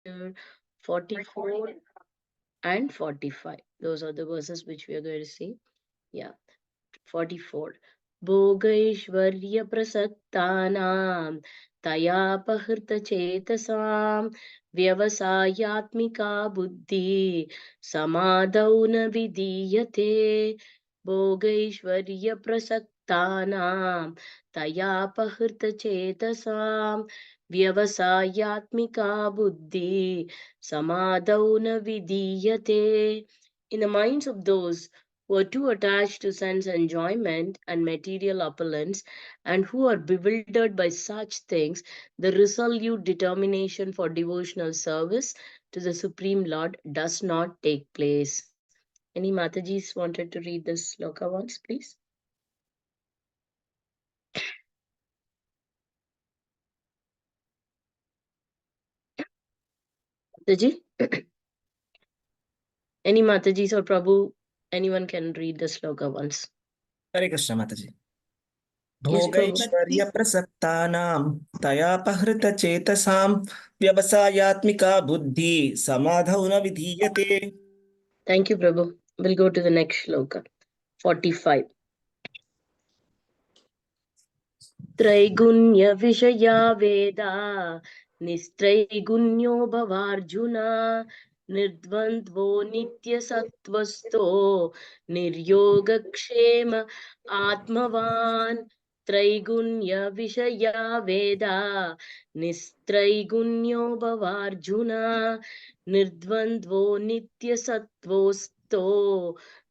here 44 and 45. Those are the verses which we are going to see. Yeah, 44. Bhogaishvarya prasaktanam tayapahirta chetasam vyavasayatmika buddhi samadau na vidiyate. Bhogaishvarya prasaktanam tayapahirta chetasam vyavasayatmika buddhi samadau na vidiyate. In the minds of those who are too attached to sense enjoyment and material opulence, and who are bewildered by such things, the resolute determination for devotional service to the Supreme Lord does not take place. Any Matajis wanted to read this sloka once, please? Mataji? Any Matajis or Prabhu? Anyone can read the sloka once. Hare Krishna Mataji. Yes, Prabhu. भोगैश्वर्य प्रसक्तानां तयापहृतचेतसां व्यवसायात्मिका बुद्धि समाधौ न विधीयते. Thank you, Prabhu. We'll go to the next sloka. 45. त्रैगुण्य विषया वेदा निस्त्रैगुण्यो भवार्जुन निर्द्वन्द्वो नित्यसत्त्वस्थो निर्योगक्षेम आत्मवान् त्रैगुण्य विषया वेदा निस्त्रैगुण्यो भवार्जुन निर्द्वन्द्वो नित्यसत्त्वस्थो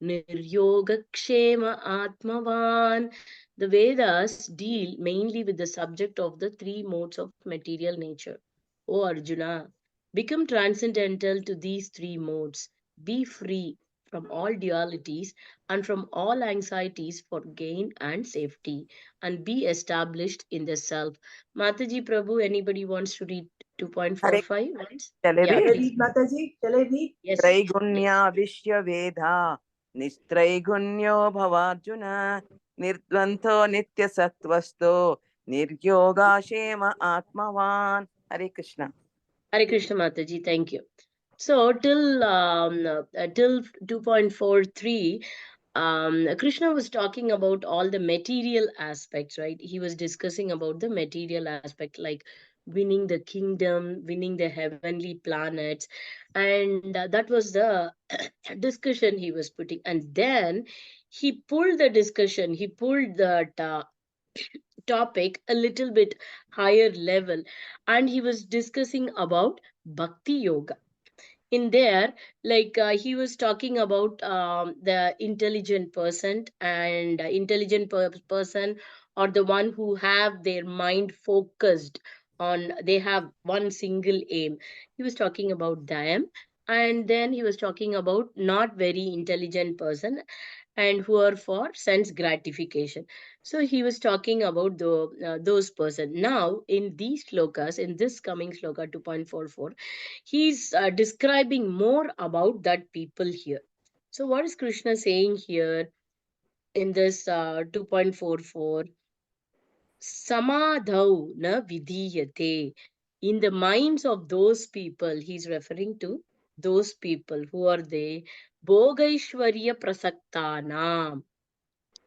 निर्योगक्षेम आत्मवान्. The Vedas deal mainly with the subject of the three modes of material nature. O Arjuna, become transcendental to these three modes. Be free from all dualities and from all anxieties for gain and safety, and be established in the self. Mataji Prabhu, anybody wants to read Hare 2.45 once? Shall I Yeah, read? please. Mataji, shall I read? Yes. Traigunya Vishya Veda Nistraigunyo Bhavarjuna Nirdvanto Nitya Sattvasto Niryoga Shema Atmavan. Hare Krishna. Hare Krishna Mataji, thank you. So till 2.43, Krishna was talking about all the material aspects, right? He was discussing about the material aspect, like winning the kingdom, winning the heavenly planets, and that was the discussion he was putting. And then he pulled the discussion, he pulled that topic a little bit higher level, and he was discussing about bhakti yoga. In there, like he was talking about the intelligent person, and person, or the one who have their mind focused on, they have one single aim. He was talking about them. And then he was talking about not very intelligent person, and who are for sense gratification. So he was talking about those person. Now in these slokas, in this coming sloka 2.44, he's describing more about that people here. So what is Krishna saying here in this 2.44? Samadhau na vidiyate. In the minds of those people, he's referring to those people. Who are they? Bhogaishvarya prasaktanam,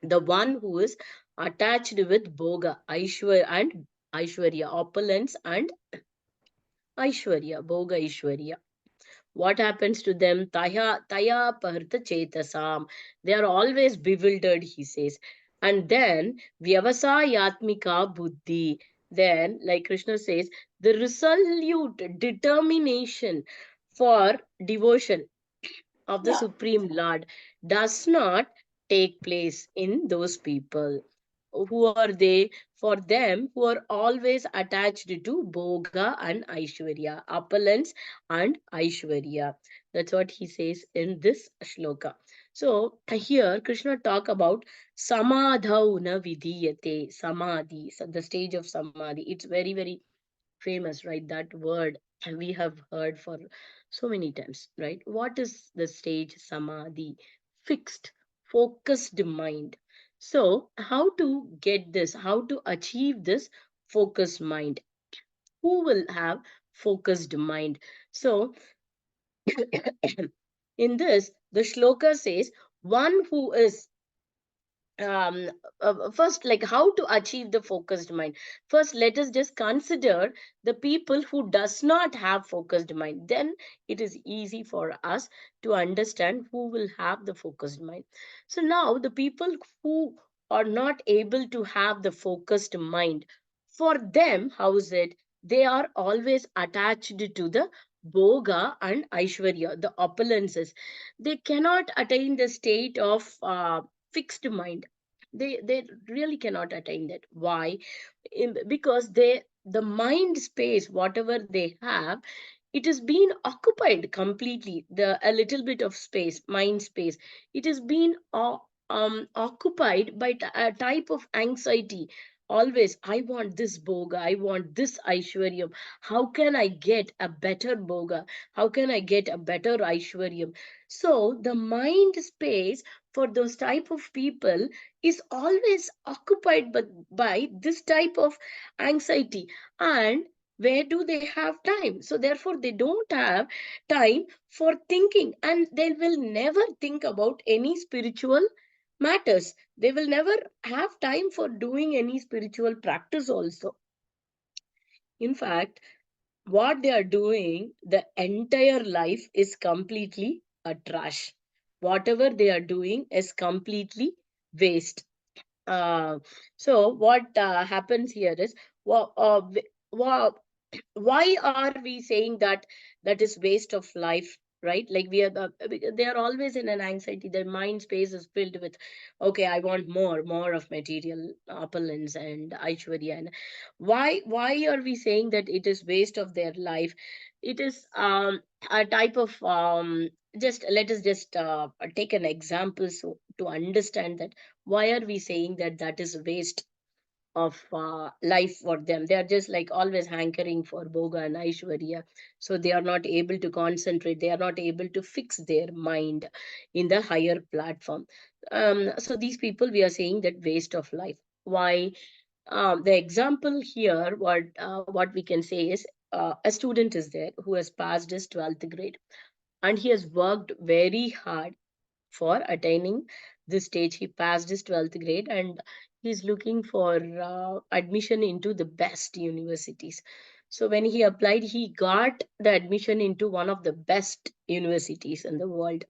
the one who is attached with Bhoga, Aishwarya, and Aishwarya, opulence and Aishwarya, Bhoga Aishwarya. What happens to them? Taya paharta chetasam. They are always bewildered, he says. And then vyavasayatmika buddhi. Then, like Krishna says, the resolute determination for devotion of the Supreme Lord does not take place in those people. Who are they? For them who are always attached to Bhoga and Aishwarya, opulence and Aishwarya. That's what he says in this shloka. So here Krishna talk about samadhau na vidiyate, samadhi, so the stage of samadhi. It's very, very famous, right? That word we have heard for so many times, right? What is the stage samadhi? Fixed, focused mind. So how to get this, how to achieve this focused mind? Who will have focused mind. So in this, the shloka says, one who is first, like, how to achieve the focused mind. First, let us just consider the people who does not have focused mind. Then it is easy for us to understand who will have the focused mind. So now the people who are not able to have the focused mind, for them, how is it? They are always attached to the boga and aishwarya, the opulences. They cannot attain the state of fixed mind. They really cannot attain that. Why? Because the mind space, whatever they have, it has been occupied completely. The a little bit of space, mind space, it has been occupied by a type of anxiety. Always, I want this boga, I want this aishwaryam. How can I get a better boga? How can I get a better aishwaryam? So the mind space for those type of people is always occupied by this type of anxiety. And where do they have time? So therefore they don't have time for thinking, and they will never think about any spiritual matters. They will never have time for doing any spiritual practice also. In fact, what they are doing, the entire life is completely a trash. Whatever they are doing is completely waste. uh, so what happens here is, wha- uh, wha- why are we saying that that is waste of life, right? Like, we are they are always in an anxiety. Their mind space is filled with, okay, I want more of material opulence and aishwarya. And why are we saying that it is waste of their life? It is a type of just let us just take an example, so to understand that why are we saying that that is waste of life for them. They are just like always hankering for boga and aishwarya. So they are not able to concentrate. They are not able to fix their mind in the higher platform. So these people, we are saying that waste of life. Why? The example here, what we can say is, a student is there who has passed his 12th grade, and he has worked very hard for attaining this stage. He passed his 12th grade, and he's looking for admission into the best universities. So when he applied, he got the admission into one of the best universities in the world.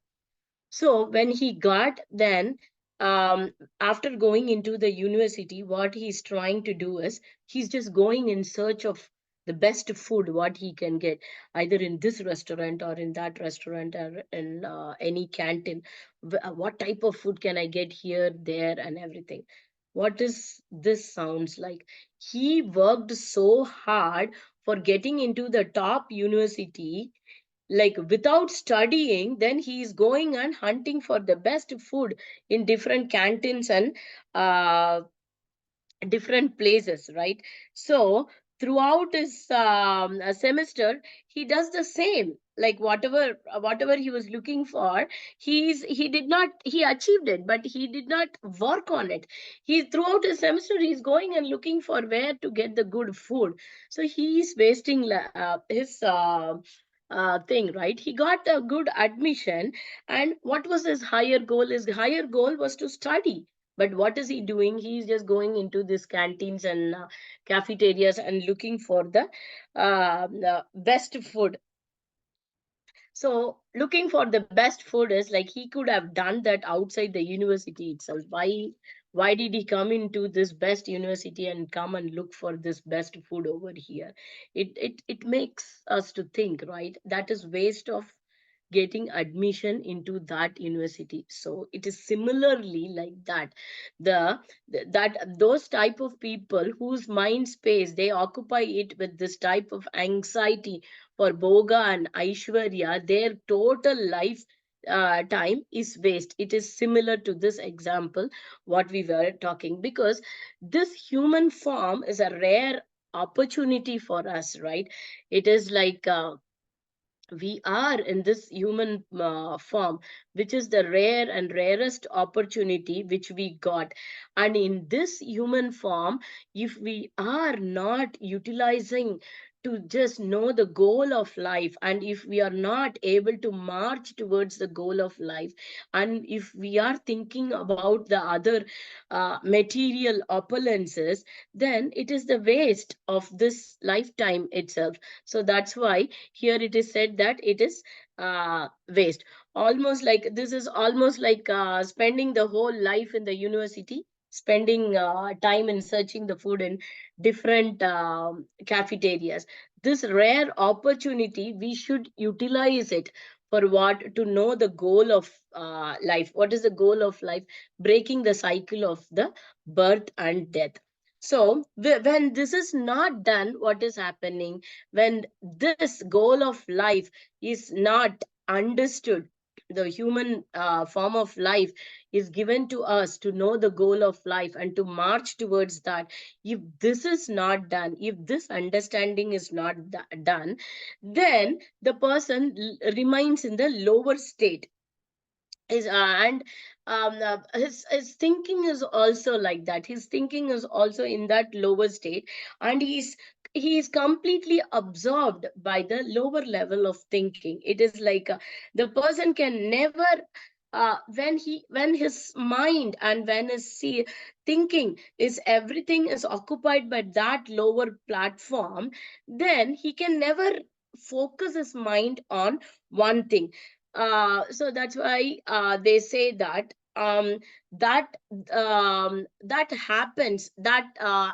So when he got, then after going into the university, what he's trying to do is, he's just going in search of the best food what he can get, either in this restaurant or in that restaurant or in any canteen. What type of food can I get here, there, and everything? What is this sounds like? He worked so hard for getting into the top university, like without studying. Then he is going and hunting for the best food in different canteens and uh, different places, right? So throughout his semester, he does the same. Like whatever he was looking for, he achieved it, but he did not work on it. He, throughout his semester, he's going and looking for where to get the good food. So he is wasting his thing, right? He got a good admission, and what was his higher goal? His higher goal was to study. But what is he doing? He's just going into these canteens and cafeterias and looking for the best food. So looking for the best food is like, he could have done that outside the university itself. Why did he come into this best university and come and look for this best food over here? It makes us to think, right? That is waste of getting admission into that university. So it is similarly like that. That those type of people whose mind space, they occupy it with this type of anxiety for boga and aishwarya, their total life time is waste. It is similar to this example what we were talking, because this human form is a rare opportunity for us, right? It is like we are in this human form, which is the rare and rarest opportunity which we got. And in this human form, if we are not utilizing to just know the goal of life, and if we are not able to march towards the goal of life, and if we are thinking about the other material opulences, then it is the waste of this lifetime itself. So that's why here it is said that it is waste. Almost like, this is almost like spending the whole life in the university, spending time in searching the food in different cafeterias. This rare opportunity, we should utilize it for what? To know the goal of life. What is the goal of life? Breaking the cycle of the birth and death. So when this is not done, what is happening? When this goal of life is not understood, the human form of life is given to us to know the goal of life and to march towards that. If this is not done, if this understanding is not done, then the person remains in the lower state. Is and his thinking is also like that. His thinking is also in that lower state, and he is completely absorbed by the lower level of thinking. It is like the person can never when his mind and when his thinking is, everything is occupied by that lower platform, then he can never focus his mind on one thing. So that's why they say that that happens, that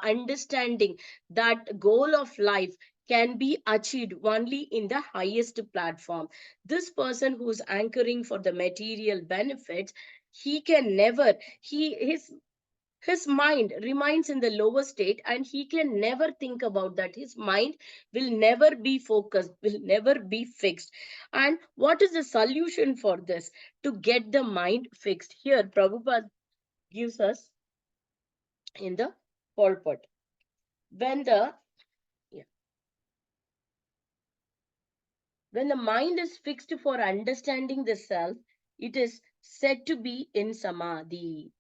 understanding, that goal of life can be achieved only in the highest platform. This person who's anchoring for the material benefits, he can never, his mind remains in the lower state, and he can never think about that. His mind will never be focused, will never be fixed. And what is the solution for this? To get the mind fixed, here Prabhupada gives us in the purport. When the yeah, when the mind is fixed for understanding the self, it is said to be in samadhi.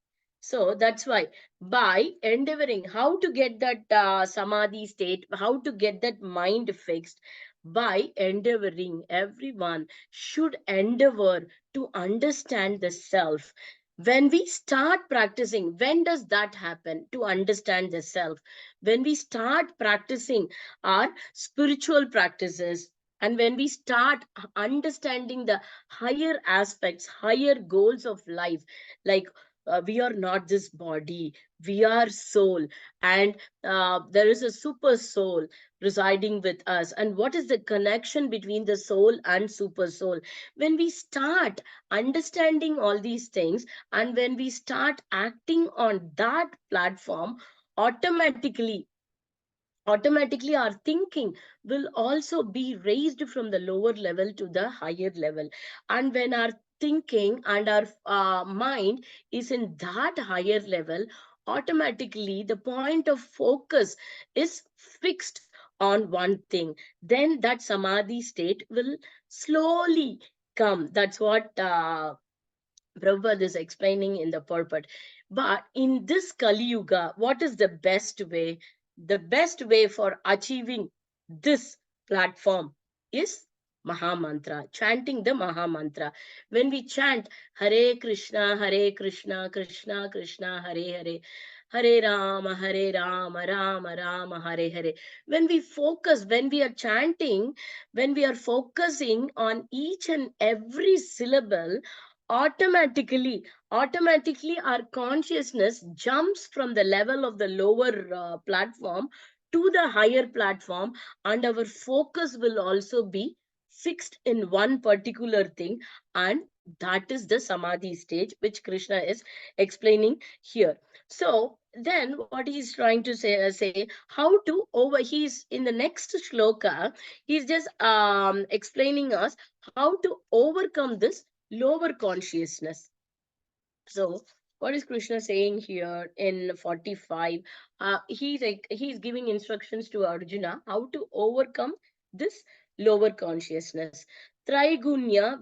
So that's why, by endeavoring how to get that samadhi state, how to get that mind fixed, by endeavoring, everyone should endeavor to understand the self. When we start practicing, when does that happen? To understand the self, when we start practicing our spiritual practices, and when we start understanding the higher aspects, higher goals of life, like we are not this body, we are soul, and there is a super soul residing with us. And what is the connection between the soul and super soul? When we start understanding all these things, and when we start acting on that platform, automatically our thinking will also be raised from the lower level to the higher level. And when our thinking and our mind is in that higher level, automatically the point of focus is fixed on one thing. Then that samadhi state will slowly come. That's what Prabhupada is explaining in the purport. But in this Kali Yuga, what is the best way? The best way for achieving this platform is Maha Mantra, chanting the Maha Mantra. When we chant Hare Krishna, Krishna Krishna, Hare Hare, Hare Rama, Rama Rama, Hare Hare. When we focus, when we are chanting, when we are focusing on each and every syllable, automatically our consciousness jumps from the level of the lower platform to the higher platform, and our focus will also be fixed in one particular thing, and that is the samadhi stage, which Krishna is explaining here. So then what he's trying to say how to over, he's in the next shloka, he's just explaining us how to overcome this lower consciousness. So what is Krishna saying here in 45? He's giving instructions to Arjuna how to overcome this lower consciousness. Traigunya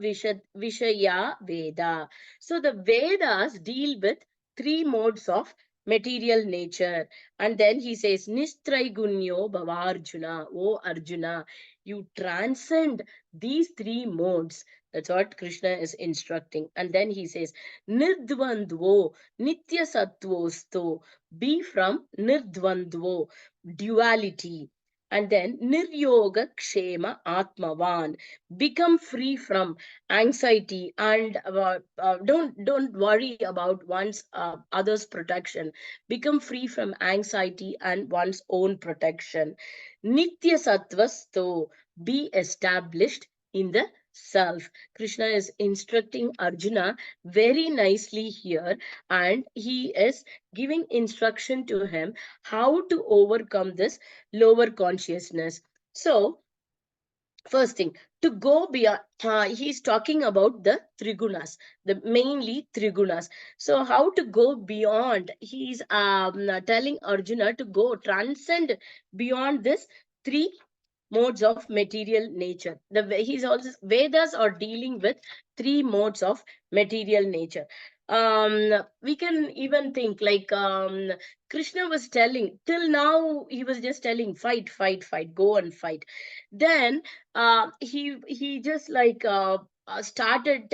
Vishaya Veda. So the Vedas deal with three modes of material nature. And then he says, Nistraigunyo Bhavarjuna, O Arjuna, you transcend these three modes. That's what Krishna is instructing. And then he says, Nirdvandvo, Nitya Sattvosto, be from Nirdvandvo, duality. And then Niryoga Kshema Atmavan, become free from anxiety and don't worry about one's others protection, become free from anxiety and one's own protection. Nitya sattvasto, be established in the self. Krishna is instructing Arjuna very nicely here, and he is giving instruction to him how to overcome this lower consciousness. So first thing, to go beyond, he's talking about the trigunas, the mainly trigunas. So how to go beyond? He's telling Arjuna to go transcend beyond this three modes of material nature. He's also, Vedas are dealing with three modes of material nature. We can even think like Krishna was telling, till now he was just telling fight, fight, fight, go and fight. Then he just like started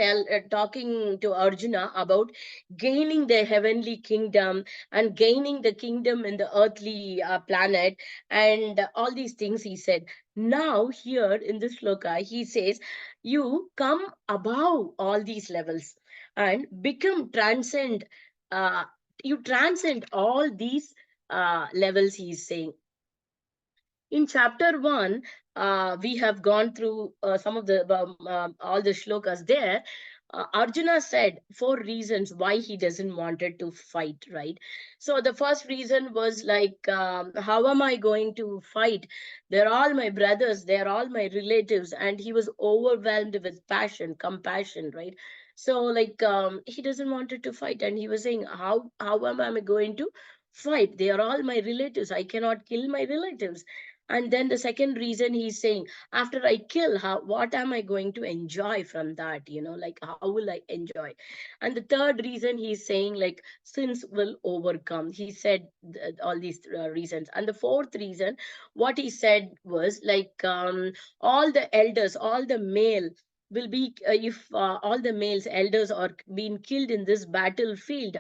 talking to Arjuna about gaining the heavenly kingdom and gaining the kingdom in the earthly planet, and all these things he said. Now here in this sloka he says, you come above all these levels and become transcend, uh, you transcend all these levels, he is saying. In chapter 1, we have gone through some of the all the shlokas there. Arjuna said four reasons why he doesn't wanted to fight, right? So the first reason was like, how am I going to fight? They're all my brothers, they're all my relatives, and he was overwhelmed with passion, compassion, right? So like he doesn't wanted to fight, and he was saying, how am I going to fight? They are all my relatives. I cannot kill my relatives. And then the second reason he's saying, after I kill, what am I going to enjoy from that? Like, how will I enjoy? And the third reason he's saying, like, sins will overcome. He said all these reasons. And the fourth reason, what he said was like, all the elders, all the male will be, if all the males elders are being killed in this battlefield,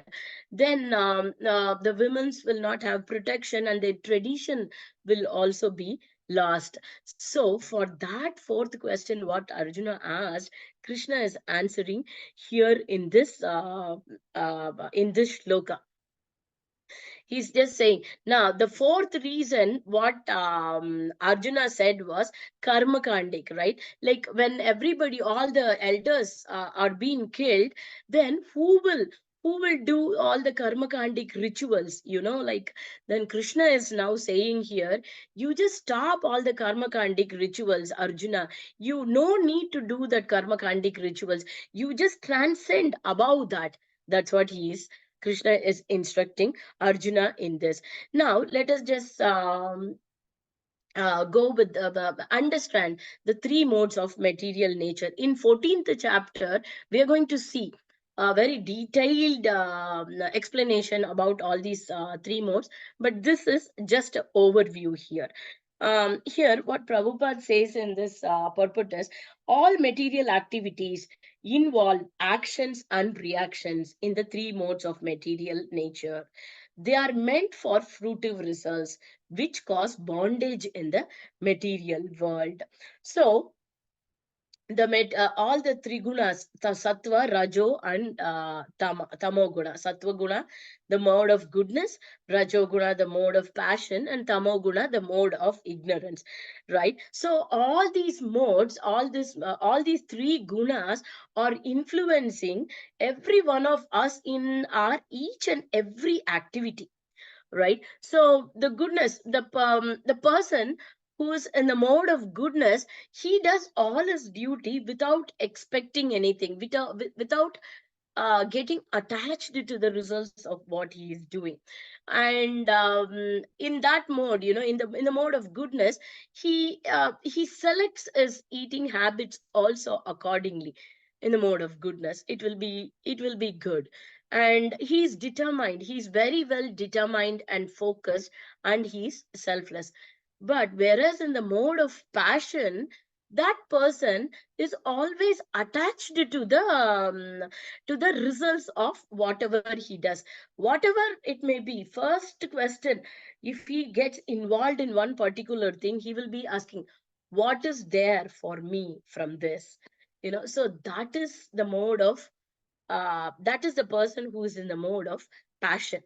then the women's will not have protection, and their tradition will also be lost. So for that fourth question what Arjuna asked, Krishna is answering here in this shloka. He's just saying, now the fourth reason what Arjuna said was karma kandik, right? Like when everybody, all the elders are being killed, then who will do all the karma kandik rituals, like. Then Krishna is now saying here, you just stop all the karma kandik rituals, Arjuna. You no need to do that karma kandik rituals. You just transcend above that. That's what Krishna is instructing Arjuna in this. Now, let us just go with understand the three modes of material nature. In 14th chapter, we are going to see a very detailed explanation about all these three modes, but this is just an overview here. Here, what Prabhupada says in this purport is, all material activities involve actions and reactions in the three modes of material nature. They are meant for fruitive results, which cause bondage in the material world. So, all the three gunas, sattva, rajo, and tamo guna. Sattva guna, the mode of goodness; rajo guna, the mode of passion; and tamo guna, the mode of ignorance. Right. So all these modes, all these three gunas are influencing every one of us in our each and every activity, right? So the person who's in the mode of goodness, he does all his duty without expecting anything, without getting attached to the results of what he is doing. And in that mode, in the mode of goodness, he selects his eating habits also accordingly. In the mode of goodness, it will be good. and he's determined, he's very well determined and focused, and he's selfless. But whereas in the mode of passion, that person is always attached to the results of whatever he does, whatever it may be. First question, if he gets involved in one particular thing, he will be asking, what is there for me from this? So that is the mode of that is the person who is in the mode of passion.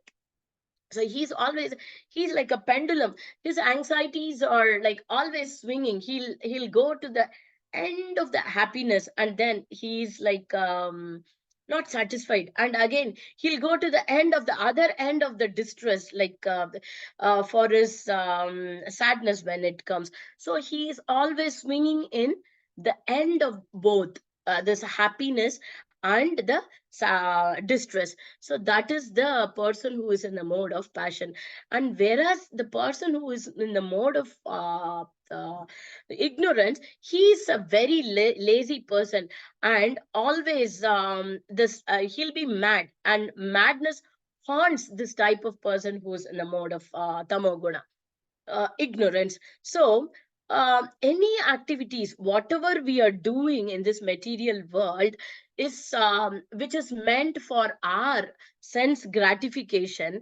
So he's like a pendulum. His anxieties are like always swinging. He'll go to the end of the happiness, and then he's like not satisfied, and again he'll go to the end of the other end of the distress, like for his sadness when it comes. So he is always swinging in the end of both this happiness and the distress. So that is the person who is in the mode of passion. And whereas the person who is in the mode of ignorance, he is a very lazy person, and always this he'll be mad, and madness haunts this type of person who is in the mode of tamoguna, ignorance. So any activities, whatever we are doing in this material world, is which is meant for our sense gratification.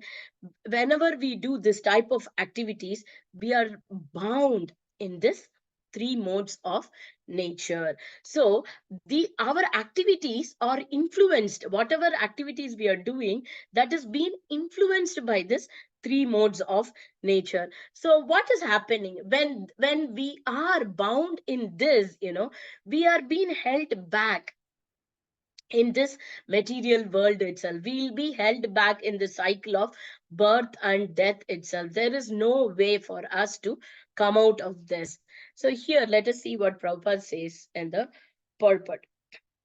Whenever we do this type of activities, we are bound in this three modes of nature. So the our activities are influenced, whatever activities we are doing, that is being influenced by this three modes of nature. So what is happening when we are bound in this, we are being held back in this material world itself. We'll be held back in the cycle of birth and death itself. There is no way for us to come out of this. So here, let us see what Prabhupada says in the purport.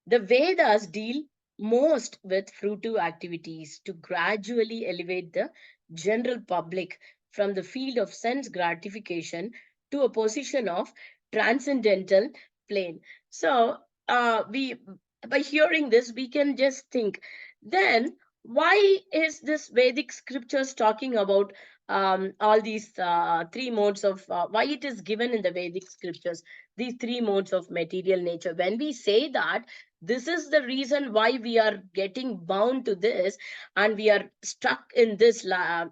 The Vedas deal most with fruitive activities to gradually elevate the general public from the field of sense gratification to a position of transcendental plane. So, we by hearing this, we can just think, then why is this Vedic scriptures talking about all these three modes of why it is given in the Vedic scriptures, these three modes of material nature? When we say that this is the reason why we are getting bound to this, and we are stuck in this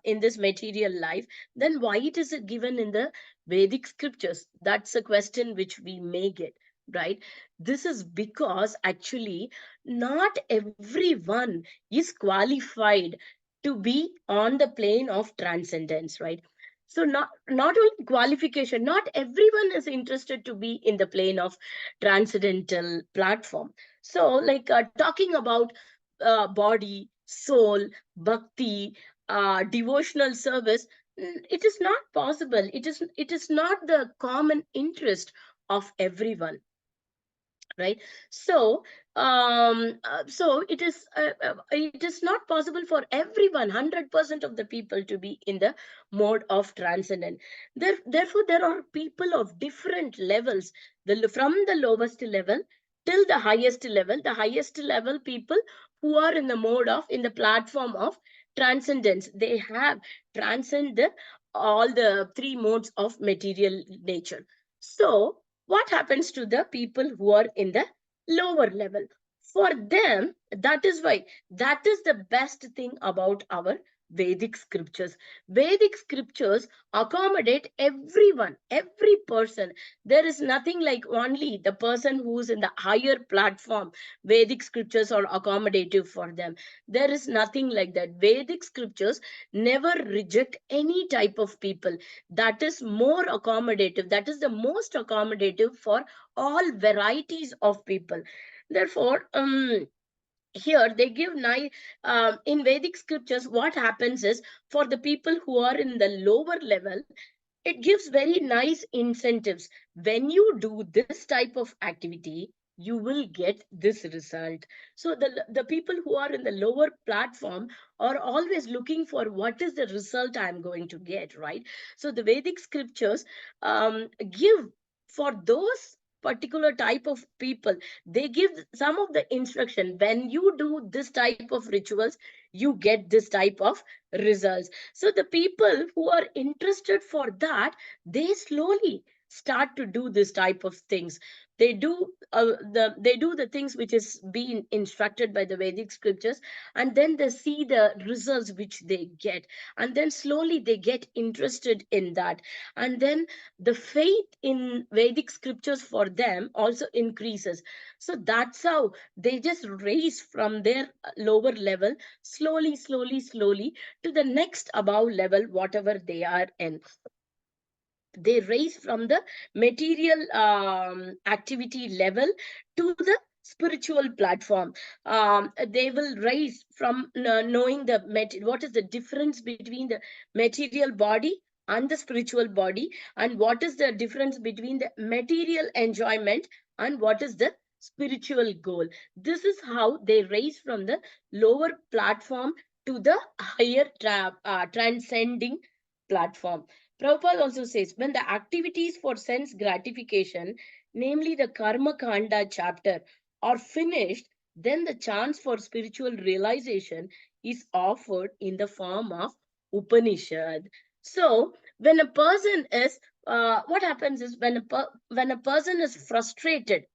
in this material life, then why it is given in the Vedic scriptures? That's a question which we may get, right? This is because actually not everyone is qualified to be on the plane of transcendence, right? So not only qualification, not everyone is interested to be in the plane of transcendental platform. So like talking about body, soul, bhakti, devotional service, it is not possible. It is not the common interest of everyone, right? So it is not possible for everyone, 100% of the people, to be in the mode of transcendent. Therefore there are people of different levels, from the lowest level till the highest level people who are in the mode of, in the platform of transcendence. They have transcended all the three modes of material nature. So what happens to the people who are in the lower level? For them, that is why, that is the best thing about our Vedic scriptures. Vedic scriptures accommodate everyone, every person. There is nothing like only the person who's in the higher platform Vedic scriptures are accommodative for them. There is nothing like that. Vedic scriptures never reject any type of people. That is more accommodative, that is the most accommodative for all varieties of people. Therefore here they give nice, in Vedic scriptures what happens is, for the people who are in the lower level, it gives very nice incentives. When you do this type of activity, you will get this result. So the people who are in the lower platform are always looking for what is the result I'm going to get, right? So the Vedic scriptures give for those particular type of people. They give some of the instruction. When you do this type of rituals, you get this type of results. So the people who are interested for that, they slowly start to do this type of things. They do the things which is being instructed by the Vedic scriptures, and then they see the results which they get, and then slowly they get interested in that, and then the faith in Vedic scriptures for them also increases. So that's how they just raise from their lower level, slowly to the next above level, whatever they are in. They raise from the material activity level to the spiritual platform. They will raise from knowing the what is the difference between the material body and the spiritual body, and what is the difference between the material enjoyment and what is the spiritual goal. This is how they raise from the lower platform to the higher transcending platform. Prabhupada also says, when the activities for sense gratification, namely the Karma Kanda chapter, are finished, then the chance for spiritual realization is offered in the form of Upanishad. So, when a person is, what happens is when a person is frustrated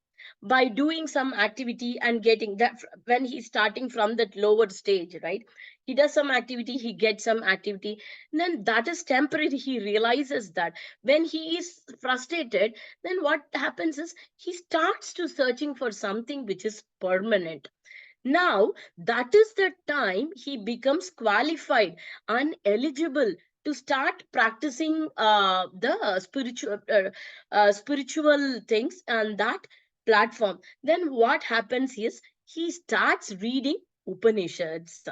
by doing some activity and getting that, when he's starting from that lower stage, right? He does some activity, he gets some activity, then that is temporary. He realizes that when he is frustrated, then what happens is he starts to searching for something which is permanent. Now that is the time he becomes qualified and eligible to start practicing the spiritual things and that platform. Then what happens is he starts reading Upanishads.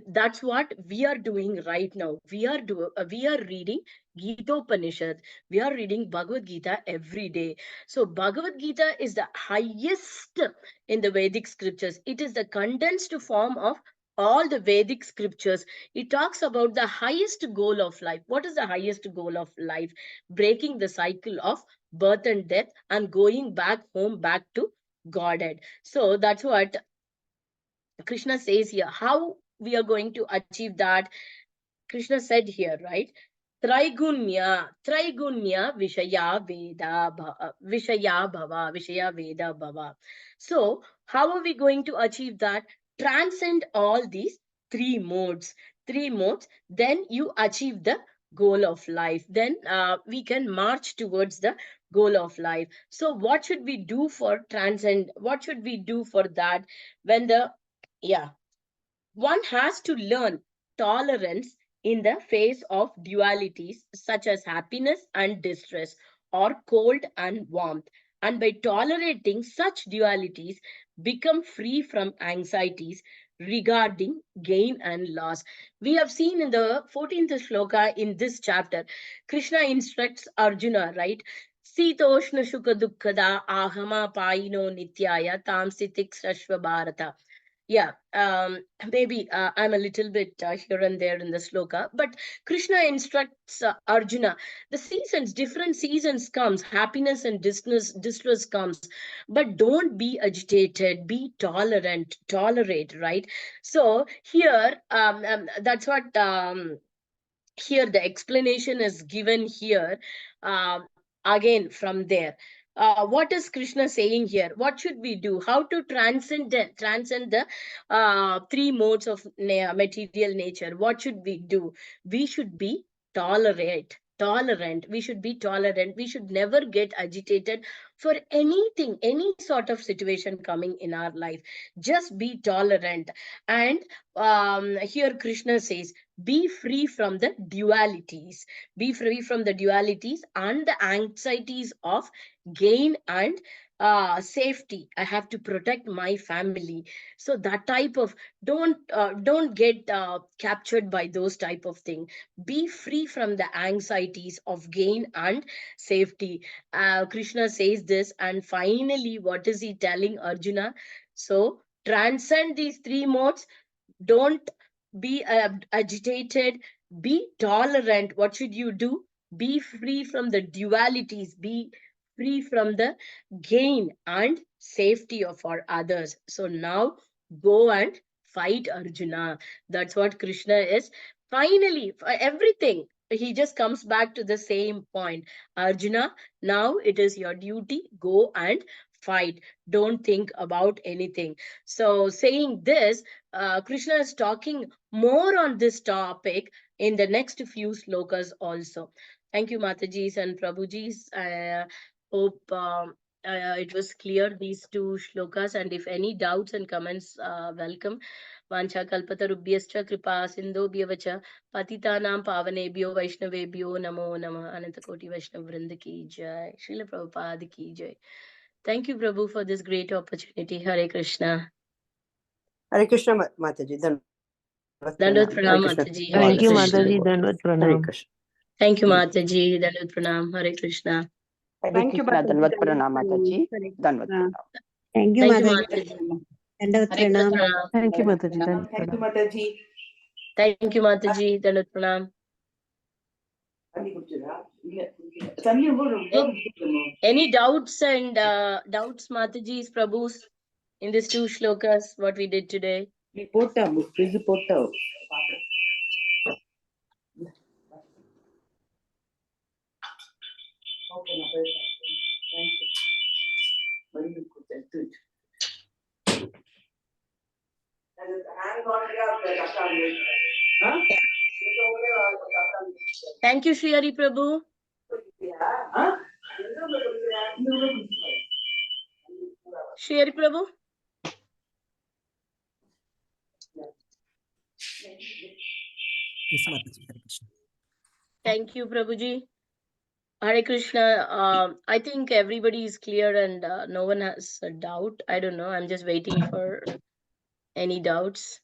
That's what we are doing right now. We are reading Gita Upanishad. We are reading Bhagavad-gītā every day. So Bhagavad-gītā is the highest in the Vedic scriptures. It is the condensed form of all the Vedic scriptures. It talks about the highest goal of life. What is the highest goal of life? Breaking the cycle of birth and death and going back home, back to Godhead. So that's what Krishna says here. How we are going to achieve that? Krishna said here, right? Trigunya Vishaya Veda Vishaya Veda Bhava. So, how are we going to achieve that? Transcend all these three modes. Then you achieve the goal of life. Then we can march towards the goal of life. So, what should we do for transcend? What should we do for that? When the, yeah, one has to learn tolerance in the face of dualities such as happiness and distress, or cold and warmth. And by tolerating such dualities, become free from anxieties regarding gain and loss. We have seen in the 14th shloka in this chapter, Krishna instructs Arjuna, right? Sitoshna Shuka Dukkada Ahama Paino Nityaya Tamsitik Sashva Bharata. Yeah, maybe I'm a little bit here and there in the sloka, but Krishna instructs Arjuna. The seasons, different seasons comes, happiness and distress comes, but don't be agitated, be tolerate, right? So here, that's what here the explanation is given here. um, Again from there, what is Krishna saying here? What should we do? How to transcend the three modes of material nature? What should we do? We should be tolerant. We should be tolerant. We should never get agitated for anything, any sort of situation coming in our life. Just be tolerant. And here Krishna says, be free from the dualities. Be free from the dualities and the anxieties of gain and safety. I have to protect my family. So that type of, don't get captured by those type of thing. Be free from the anxieties of gain and safety. Krishna says this, and finally what is he telling Arjuna? So transcend these three modes. Don't be agitated, be tolerant. What should you do? Be free from the dualities, be free from the gain and safety of our others. So now go and fight Arjuna. That's what Krishna is. Finally, for everything, he just comes back to the same point. Arjuna, now it is your duty. Go and fight. Don't think about anything. So saying this, Krishna is talking more on this topic in the next few slokas also. Thank you, Matajis and Prabhujis. I hope it was clear, these two shlokas. And if any doubts and comments, welcome. Vancha kalpatarubhyascha kripa sindhobhyavacha patitanam pavanebhyo vaishnavebhyo namo namah. Anantakoti Vaishnav Vrinda ki jai. Srila Prabhupada ki jai. Thank you, Prabhu, for this great opportunity. Hare Krishna. Hare Krishna, Mataji. Dandot Hare pranam, Krishna. Mataji. Hare Hare Thank you, Krishna. Krishna. Mataji. Dandavat Hare pranam. Krishna. Thank you, Mataji. Dandot pranam. Hare Krishna. Hare Thank you, Krishna, Mataji. Dandavat Pranam, Mataji. Hare Dandavat Krishna. Pranam. Thank you, Thank you, Mataji. Mataji. Dandavat Hare pranam. pranam. Thank you, Mataji. Dandavat Thank you, pranam. Mataji. Thank you, Mataji. Dandot pranam. Any doubts and doubts, Matajis, Prabhus, in these two shlokas, what we did today? Thank you, Shri Hari Prabhu. Shri Hari Prabhu. Yes, Mataji. Hare Krishna. Thank you, Prabhuji. Hare Krishna. I think everybody is clear and no one has a doubt. I don't know. I'm just waiting for any doubts.